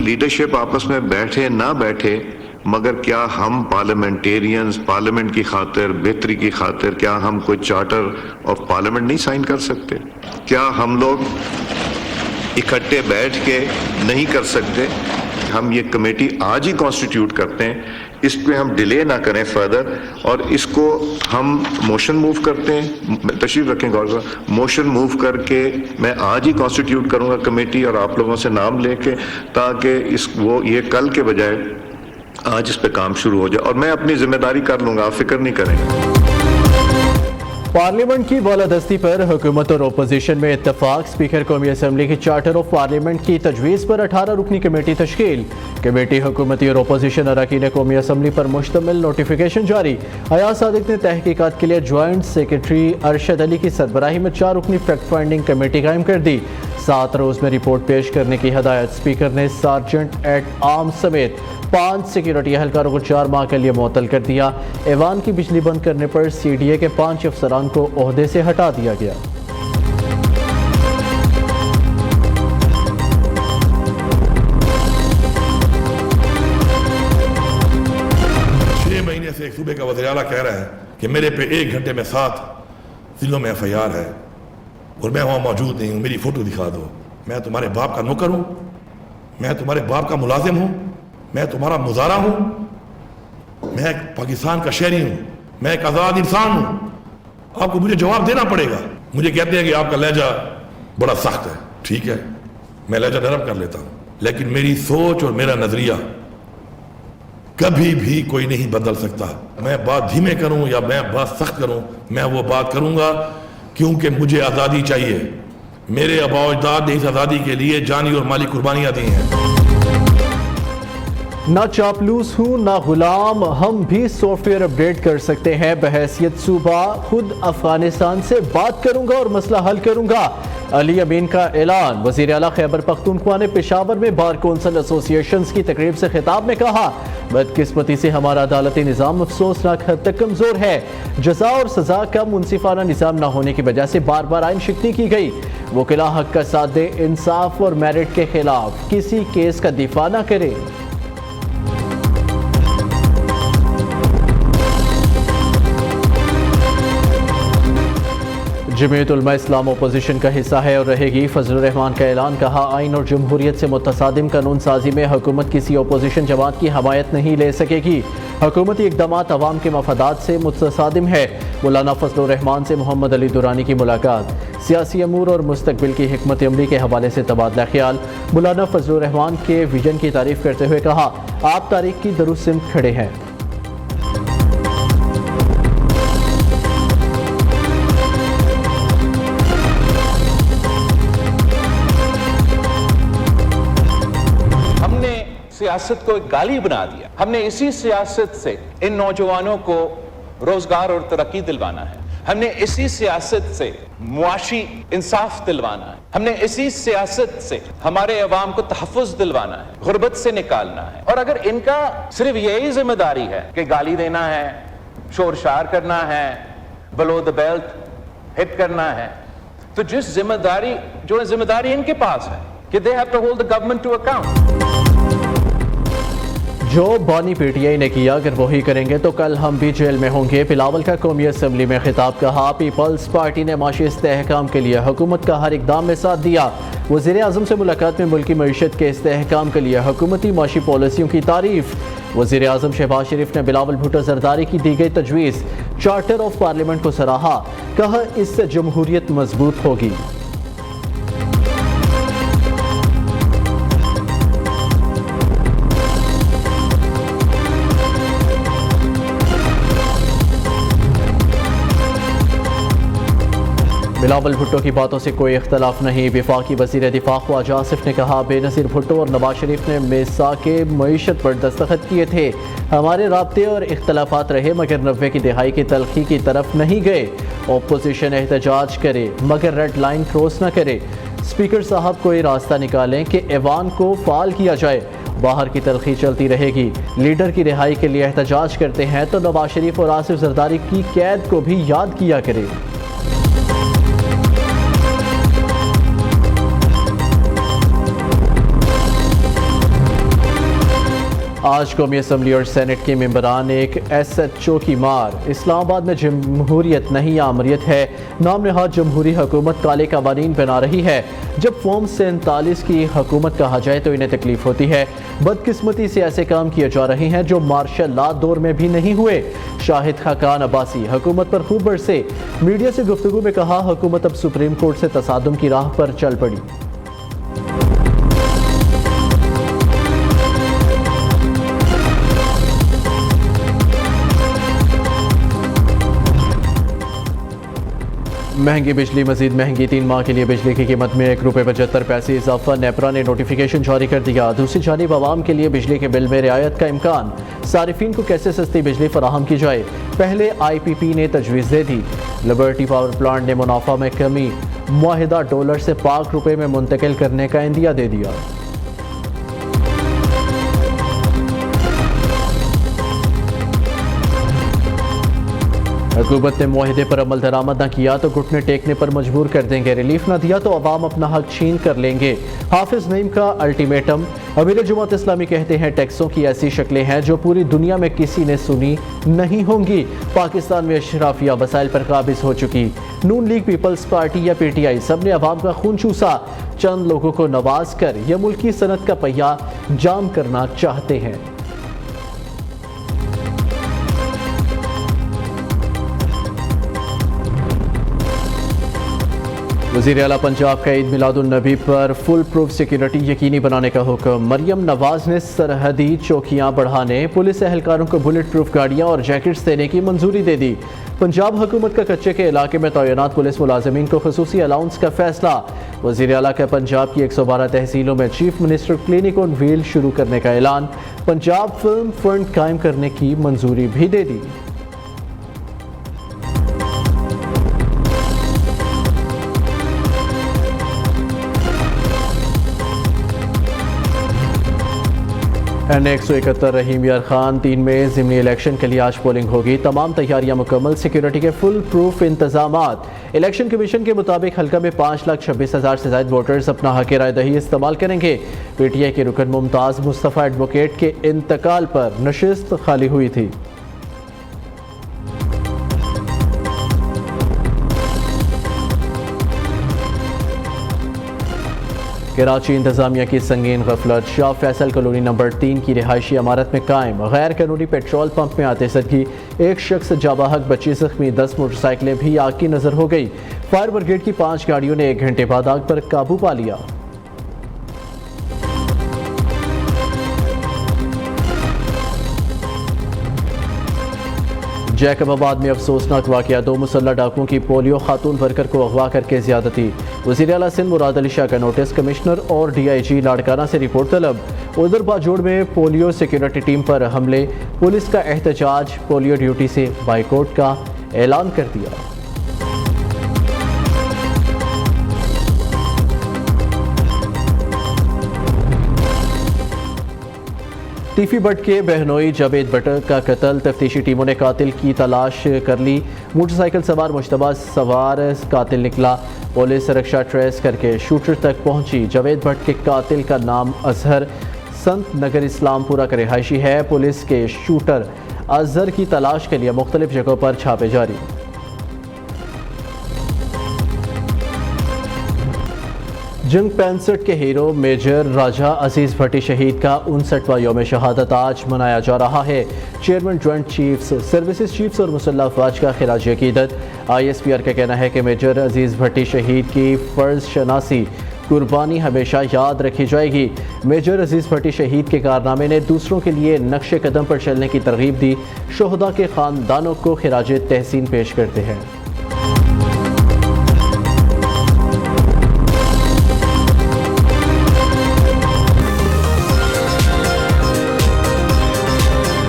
Leadership آپس میں بیٹھے نہ بیٹھے، مگر کیا ہم پارلیمنٹیرینز پارلیمنٹ کی خاطر، بہتری کی خاطر، کیا ہم کوئی چارٹر آف پارلیمنٹ نہیں سائن کر سکتے؟ کیا ہم لوگ اکٹھے بیٹھ کے نہیں کر سکتے؟ ہم یہ کمیٹی آج ہی کانسٹیٹیوٹ کرتے ہیں، اس پہ ہم ڈیلے نہ کریں فردر، اور اس کو ہم موشن موو کرتے ہیں، تشریف رکھیں غور سے، موشن موو کر کے میں آج ہی کانسٹیٹیوٹ کروں گا کمیٹی، اور آپ لوگوں سے نام لے کے، تاکہ یہ کل کے بجائے آج اس پہ کام شروع ہو جائے، اور میں اپنی ذمہ داری کر لوں گا، آپ فکر نہیں کریں۔ پارلیمنٹ کی بالادستی پر حکومت اور اپوزیشن میں اتفاق، اسپیکر قومی اسمبلی کی چارٹر آف پارلیمنٹ کی تجویز پر 18 رکنی کمیٹی تشکیل، کمیٹی حکومتی اور اپوزیشن اراکین قومی اسمبلی پر مشتمل، نوٹیفیکیشن جاری۔ ایاز صادق نے تحقیقات کے لیے جوائنٹ سیکرٹری ارشد علی کی سربراہی میں 4 رکنی فیکٹ فائنڈنگ کمیٹی قائم کر دی، 7 روز میں رپورٹ پیش کرنے کی ہدایت۔ اسپیکر نے سارجنٹ ایٹ آرمز سمیت 5 سیکیورٹی اہلکاروں کو 4 ماہ کے لیے معطل کر دیا۔ ایوان کی بجلی بند کرنے پر سی ڈی اے کے 5 افسران کو عہدے سے ہٹا دیا گیا۔ 6 مہینے سے ایک صوبے کا وزیر اعلیٰ کہہ رہا ہے کہ میرے پہ 1 گھنٹے میں 7 ضلعوں میں FIR ہے اور میں وہاں موجود نہیں ہوں، میری فوٹو دکھا دو۔ میں تمہارے باپ کا نوکر ہوں؟ میں تمہارے باپ کا ملازم ہوں؟ میں تمہارا مزارع ہوں؟ میں ایک پاکستان کا شہری ہوں، میں ایک آزاد انسان ہوں، آپ کو مجھے جواب دینا پڑے گا۔ مجھے کہتے ہیں کہ آپ کا لہجہ بڑا سخت ہے، ٹھیک ہے، میں لہجہ نرم کر لیتا ہوں، لیکن میری سوچ اور میرا نظریہ کبھی بھی کوئی نہیں بدل سکتا۔ میں بات دھیمے کروں یا میں بات سخت کروں، میں وہ بات کروں گا کیونکہ مجھے آزادی چاہیے۔ میرے آباء و اجداد نے اس آزادی کے لیے جانی اور مالی قربانیاں دی ہیں۔ نہ چاپلوس ہوں نہ غلام، ہم بھی سافٹ ویئر اپڈیٹ کر سکتے ہیں، بحیثیت صوبہ خود افغانستان سے بات کروں گا اور مسئلہ حل کروں گا، علی امین کا اعلان۔ وزیر اعلیٰ خیبر پختونخوا نے پشاور میں بار کونسل ایسوسی ایشنز کی تقریب سے خطاب میں کہا، بدقسمتی سے ہمارا عدالتی نظام افسوسناک حد تک کمزور ہے، جزا اور سزا کا منصفانہ نظام نہ ہونے کی وجہ سے بار بار آئین شکنی کی گئی، وکلا حق کا ساتھ دے، انصاف اور میرٹ کے خلاف کسی کیس کا دفاع نہ کرے۔ جمعیت علماء اسلام اپوزیشن کا حصہ ہے اور رہے گی، فضل الرحمان کا اعلان۔ کہا، آئین اور جمہوریت سے متصادم قانون سازی میں حکومت کسی اپوزیشن جماعت کی حمایت نہیں لے سکے گی، حکومتی اقدامات عوام کے مفادات سے متصادم ہے۔ مولانا فضل الرحمان سے محمد علی دورانی کی ملاقات، سیاسی امور اور مستقبل کی حکمت عملی کے حوالے سے تبادلہ خیال۔ مولانا فضل الرحمان کے ویژن کی تعریف کرتے ہوئے کہا، آپ تاریخ کی درست سمت کھڑے ہیں۔ سیاست کو ایک گالی بنا دیا، ہم نے اسی سیاست سے ان نوجوانوں کو روزگار اور ترقی دلوانا ہے، ہم نے اسی سیاست سے معاشی انصاف دلوانا ہے، ہم نے اسی سیاست سے ہمارے عوام کو تحفظ دلوانا ہے، غربت سے نکالنا ہے۔ اور اگر ان کا صرف یہی ذمہ داری ہے کہ گالی دینا ہے، شور شار کرنا ہے، بلو دا بیلٹ ہٹ کرنا ہے، تو جو ذمہ داری ان کے پاس ہے کہ they have to hold the government to account۔ جو بانی پی ٹی آئی نے کیا اگر وہی کریں گے تو کل ہم بھی جیل میں ہوں گے، بلاول کا قومی اسمبلی میں خطاب۔ کہا، پیپلز پارٹی نے معاشی استحکام کے لیے حکومت کا ہر اقدام میں ساتھ دیا۔ وزیر اعظم سے ملاقات میں ملکی معیشت کے استحکام کے لیے حکومتی معاشی پالیسیوں کی تعریف۔ وزیر اعظم شہباز شریف نے بلاول بھٹو زرداری کی دی گئی تجویز، چارٹر آف پارلیمنٹ کو سراہا، کہا اس سے جمہوریت مضبوط ہوگی۔ بلاول بھٹو کی باتوں سے کوئی اختلاف نہیں، وفاقی وزیر دفاع خواجہ آصف نے کہا، بے نظیر بھٹو اور نواز شریف نے میثاق معیشت پر دستخط کیے تھے، ہمارے رابطے اور اختلافات رہے مگر 90 کی دہائی کی تلخی کی طرف نہیں گئے، اپوزیشن احتجاج کرے مگر ریڈ لائن کراس نہ کرے، اسپیکر صاحب کوئی راستہ نکالیں کہ ایوان کو فعال کیا جائے، باہر کی تلخی چلتی رہے گی، لیڈر کی رہائی کے لیے احتجاج کرتے ہیں تو نواز شریف اور آصف زرداری کی قید کو بھی یاد کیا کرے۔ آج قومی اسمبلی اور سینٹ کے ممبران ایک ایس ایچ او کی مار۔ اسلام آباد میں جمہوریت نہیں آمریت ہے، نام نہاد جمہوری حکومت کالے قوانین بنا رہی ہے۔ جب فارم 47 کی حکومت کہا جائے تو انہیں تکلیف ہوتی ہے۔ بدقسمتی سے ایسے کام کیے جا رہے ہیں جو مارشل لا دور میں بھی نہیں ہوئے۔ شاہد خاقان عباسی حکومت پر خوب برسے، میڈیا سے گفتگو میں کہا حکومت اب سپریم کورٹ سے تصادم کی راہ پر چل پڑی۔ مہنگی بجلی مزید مہنگی، 3 ماہ کے لیے بجلی کی قیمت میں ₹1.75 اضافہ، نیپرا نے نوٹیفیکیشن جاری کر دیا۔ دوسری جانب عوام کے لیے بجلی کے بل میں رعایت کا امکان، صارفین کو کیسے سستی بجلی فراہم کی جائے، پہلے IPP نے تجویز دے دی۔ لبرٹی پاور پلانٹ نے منافع میں کمی، معاہدہ ڈالر سے پاک روپے میں منتقل کرنے کا عندیہ دے دیا۔ حکومت نے معاہدے پر عمل درآمد نہ کیا تو گھٹنے ٹیکنے پر مجبور کر دیں گے، ریلیف نہ دیا تو عوام اپنا حق چھین کر لیں گے۔ حافظ نعیم کا الٹیمیٹم، امیر جماعت اسلامی کہتے ہیں ٹیکسوں کی ایسی شکلیں ہیں جو پوری دنیا میں کسی نے سنی نہیں ہوں گی۔ پاکستان میں اشرافیہ وسائل پر قابض ہو چکی، نون لیگ، پیپلز پارٹی یا PTI سب نے عوام کا خون چوسا، چند لوگوں کو نواز کر یہ ملکی صنعت کا پہیہ جام کرنا چاہتے ہیں۔ وزیر اعلیٰ پنجاب کا عید میلاد النبی پر فل پروف سیکیورٹی یقینی بنانے کا حکم، مریم نواز نے سرحدی چوکیاں بڑھانے، پولیس اہلکاروں کو بلٹ پروف گاڑیاں اور جیکٹس دینے کی منظوری دے دی۔ پنجاب حکومت کا کچے کے علاقے میں تعینات پولیس ملازمین کو خصوصی الاؤنس کا فیصلہ، وزیر اعلیٰ کا پنجاب کی 112 تحصیلوں میں چیف منسٹر کلینک آن ویل شروع کرنے کا اعلان، پنجاب فلم فنڈ قائم کرنے کی منظوری بھی دے دی۔ N 171 رحیم یار خان 3 میں ضمنی الیکشن کے لیے آج پولنگ ہوگی، تمام تیاریاں مکمل، سیکیورٹی کے فل پروف انتظامات۔ الیکشن کمیشن کے مطابق حلقہ میں 5,26,000 سے زائد ووٹرز اپنا حق رائے دہی استعمال کریں گے۔ PTI کے رکن ممتاز مصطفیٰ ایڈوکیٹ کے انتقال پر نشست خالی ہوئی تھی۔ کراچی انتظامیہ کی سنگین غفلت، شاہ فیصل کالونی نمبر 3 کی رہائشی عمارت میں قائم غیر قانونی پیٹرول پمپ میں آتے سدگی، ایک شخص جاں بحق، 25 زخمی، 10 موٹر سائیکلیں بھی آگ کی نظر ہو گئی۔ فائر بریگیڈ کی 5 گاڑیوں نے 1 گھنٹے بعد آگ پر قابو پا لیا۔ جیکب آباد میں افسوسناک واقعہ، 2 مسلح ڈاکوؤں کی پولیو خاتون ورکر کو اغوا کر کے زیادتی، وزیر اعلیٰ سندھ مراد علی شاہ کا نوٹس، کمشنر اور DIG لاڑکانہ سے رپورٹ طلب۔ ادھر باجوڑ میں پولیو سیکیورٹی ٹیم پر حملے، پولیس کا احتجاج، پولیو ڈیوٹی سے بائیکاٹ کا اعلان کر دیا۔ ٹیفی بٹ کے بہنوئی جاوید بٹ کا قتل، تفتیشی ٹیموں نے قاتل کی تلاش کر لی، موٹر سائیکل سوار مشتبہ سوار قاتل نکلا، پولیس رکشہ ٹریس کر کے شوٹر تک پہنچی۔ جاوید بٹ کے قاتل کا نام اظہر سنت نگر اسلام پورہ کا رہائشی ہے، پولیس کے شوٹر اظہر کی تلاش کے لیے مختلف جگہوں پر چھاپے جاری۔ جنگ 65 کے ہیرو میجر راجہ عزیز بھٹی شہید کا 59واں یوم شہادت آج منایا جا رہا ہے۔ Chairman joint chiefs, services chiefs اور مسلح افواج کا خراج عقیدت۔ ISPR کا کہنا ہے کہ میجر عزیز بھٹی شہید کی فرض شناسی قربانی ہمیشہ یاد رکھی جائے گی۔ میجر عزیز بھٹی شہید کے کارنامے نے دوسروں کے لیے نقش قدم پر چلنے کی ترغیب دی۔ شہداء کے خاندانوں کو خراج تحسین پیش کرتے ہیں۔